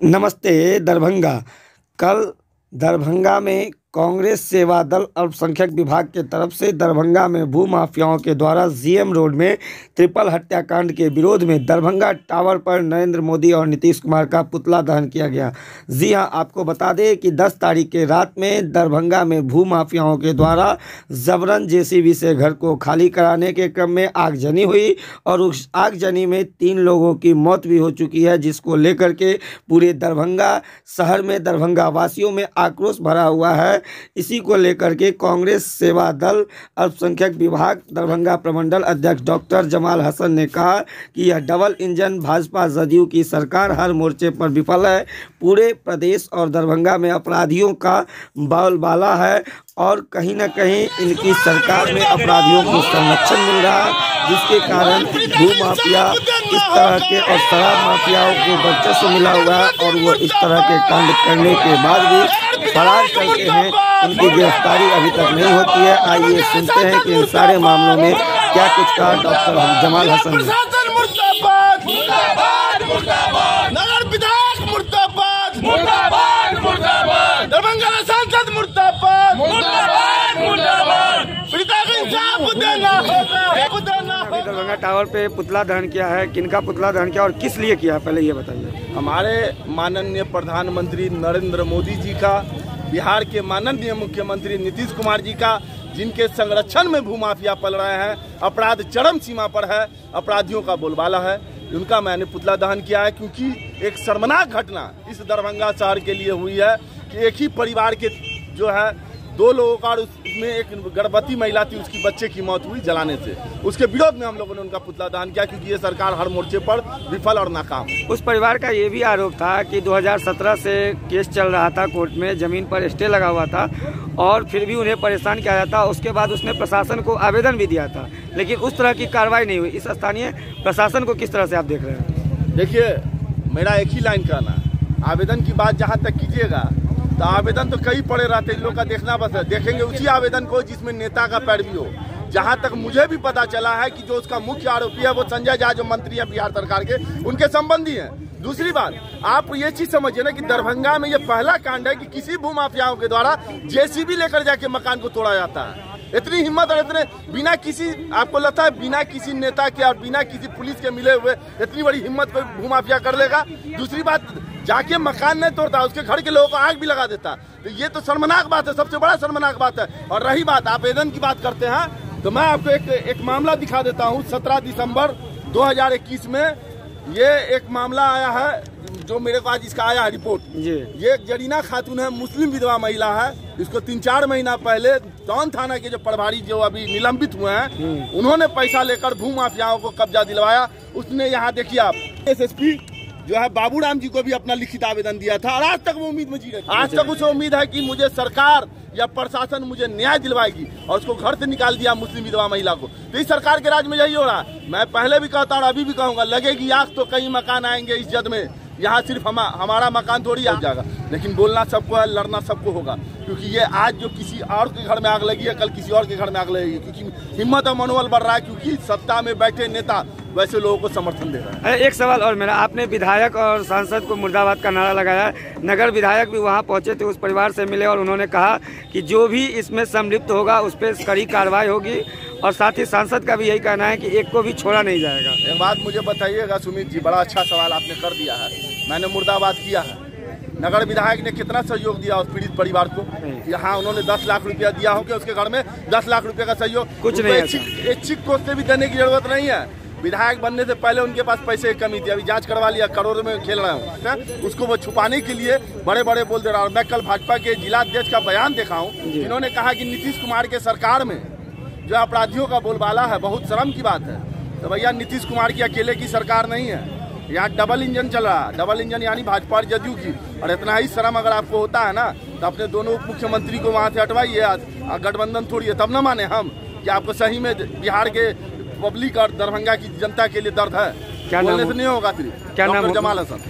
नमस्ते दरभंगा। कल दरभंगा में कांग्रेस सेवा दल अल्पसंख्यक विभाग के तरफ से दरभंगा में भू माफियाओं के द्वारा जीएम रोड में ट्रिपल हत्याकांड के विरोध में दरभंगा टावर पर नरेंद्र मोदी और नीतीश कुमार का पुतला दहन किया गया। जी हां, आपको बता दें कि 10 तारीख के रात में दरभंगा में भू माफियाओं के द्वारा जबरन जेसीबी से घर को खाली कराने के क्रम में आगजनी हुई और उस आगजनी में 3 लोगों की मौत भी हो चुकी है, जिसको लेकर के पूरे दरभंगा शहर में दरभंगा वासियों में आक्रोश भरा हुआ है। इसी को लेकर के कांग्रेस सेवा दल अल्पसंख्यक विभाग दरभंगा प्रमंडल अध्यक्ष डॉक्टर जमाल हसन ने कहा कि यह डबल इंजन भाजपा जदयू की सरकार हर मोर्चे पर विफल है। पूरे प्रदेश और दरभंगा में अपराधियों का बोलबाला है और कहीं न कहीं इनकी सरकार में अपराधियों को संरक्षण मिल रहा है, जिसके कारण भू माफिया इस तरह के और शराब माफियाओं को वर्चस्व मिला हुआ है और वो इस तरह के कांड करने के बाद भी फरार करते हैं। उनकी गिरफ्तारी अभी तक नहीं होती है। आइए सुनते हैं कि इन सारे मामलों में क्या कुछ कहा डॉक्टर जमाल हसन ने। दरभंगा टावर पे पुतला दहन किया है, किनका पुतला दहन किया और किस लिए किया, पहले ये बताइए। हमारे माननीय प्रधानमंत्री नरेंद्र मोदी जी का, बिहार के माननीय मुख्यमंत्री नीतीश कुमार जी का, जिनके संरक्षण में भूमाफिया पल रहे हैं, अपराध चरम सीमा पर है, अपराधियों का बोलबाला है, उनका मैंने पुतला दहन किया है। क्योंकि एक शर्मनाक घटना इस दरभंगा शहर के लिए हुई है कि एक ही परिवार के जो है 2 लोगों का, उसमें एक गर्भवती महिला थी, उसकी बच्चे की मौत हुई जलाने से। उसके विरोध में हम लोगों ने उनका पुतला दहन किया, क्योंकि ये सरकार हर मोर्चे पर विफल और नाकाम। उस परिवार का ये भी आरोप था कि 2017 से केस चल रहा था कोर्ट में, जमीन पर स्टे लगा हुआ था और फिर भी उन्हें परेशान किया जाता। उसके बाद उसने प्रशासन को आवेदन भी दिया था, लेकिन उस तरह की कार्रवाई नहीं हुई। इस स्थानीय प्रशासन को किस तरह से आप देख रहे हैं? देखिए, मेरा एक ही लाइन कहना है, आवेदन की बात जहाँ तक कीजिएगा तो आवेदन तो कई पड़े रहते हैं, इन लोग का देखना बस है। देखेंगे उसी आवेदन को जिसमें नेता का पैरवी हो। जहां तक मुझे भी पता चला है कि जो उसका मुख्य आरोपी है वो संजय झा, जो मंत्री है बिहार सरकार के, उनके संबंधी हैं। दूसरी बात, आप ये चीज समझिए ना कि दरभंगा में ये पहला कांड है कि किसी भूमाफियाओं के द्वारा जेसीबी लेकर जाके मकान को तोड़ा जाता है। इतनी हिम्मत और इतने बिना किसी, आपको लगता है बिना किसी नेता के और बिना किसी पुलिस के मिले हुए इतनी बड़ी हिम्मत कोई भूमाफिया कर लेगा? दूसरी बात, जाके मकान नहीं तोड़ता, उसके घर के लोगों को आग भी लगा देता। तो ये तो शर्मनाक बात है, सबसे बड़ा शर्मनाक बात है। और रही बात आवेदन की बात करते हैं, तो मैं आपको एक मामला दिखा देता हूँ। 17 दिसंबर 2021 में ये एक मामला आया है, जो मेरे को आज इसका आया है रिपोर्ट। ये जरीना खातून है, मुस्लिम विधवा महिला है। इसको 3-4 महीना पहले टाउन थाना के जो प्रभारी जो अभी निलंबित हुए हैं, उन्होंने पैसा लेकर भू माफियाओं को कब्जा दिलवाया। उसने यहाँ देखिए आप, एसएसपी जो है बाबूराम जी को भी अपना लिखित आवेदन दिया था और आज तक वो उम्मीद में जी रहे। आज तक उसे उम्मीद है कि मुझे सरकार या प्रशासन मुझे न्याय दिलवाएगी, और उसको घर से निकाल दिया मुस्लिम विधवा महिला को। तो इस सरकार के राज में यही हो रहा है। मैं पहले भी कहता हूँ, अभी भी कहूंगा, लगेगी आग तो कई मकान आएंगे इस जद में। यहाँ सिर्फ हमारा मकान थोड़ी आ जाएगा, लेकिन बोलना सबको है, लड़ना सबको होगा। क्योंकि ये आज जो किसी और के घर में आग लगी है, कल किसी और के घर में आग लगेगी। क्योंकि हिम्मत और मनोबल बढ़ रहा है, क्योंकि सत्ता में बैठे नेता वैसे लोगों को समर्थन दे रहा है। एक सवाल और मेरा, आपने विधायक और सांसद को मुर्दाबाद का नारा लगाया। नगर विधायक भी वहां पहुंचे थे, उस परिवार से मिले और उन्होंने कहा कि जो भी इसमें सम्मिलित होगा उस पर कड़ी कार्रवाई होगी, और साथ ही सांसद का भी यही कहना है कि एक को भी छोड़ा नहीं जाएगा। एक बात मुझे बताइएगा सुमित जी, बड़ा अच्छा सवाल आपने कर दिया है। मैंने मुर्दाबाद किया है। नगर विधायक ने कितना सहयोग दिया उस पीड़ित परिवार को? यहाँ उन्होंने 10 लाख रुपया दिया हो कि उसके घर में 10 लाख रुपए का सहयोग कुछ नहीं है। एक चिक को भी देने की जरूरत नहीं है। विधायक बनने से पहले उनके पास पैसे की कमी थी, अभी जांच करवा लिया, करोड़ों में खेल रहे हूँ। उसको वो छुपाने के लिए बड़े बड़े बोल दे रहा हूँ। मैं कल भाजपा के जिला अध्यक्ष का बयान देखा हूँ, जिन्होंने कहा कि नीतीश कुमार के सरकार में जो अपराधियों का बोलबाला है, बहुत शर्म की बात है। तो भैया, नीतीश कुमार की अकेले की सरकार नहीं है, यहाँ डबल इंजन चल रहा है। डबल इंजन यानी भाजपा और जदयू की। और इतना ही शर्म अगर आपको होता है ना, तो अपने दोनों उप मुख्यमंत्री को वहाँ से हटवाइए। गठबंधन थोड़ी है, तब न माने हम कि आपको सही में बिहार के पब्लिक और दरभंगा की जनता के लिए दर्द है। क्या बोलने से नहीं होगा। सिर्फ क्या नाम? जमाल हसन।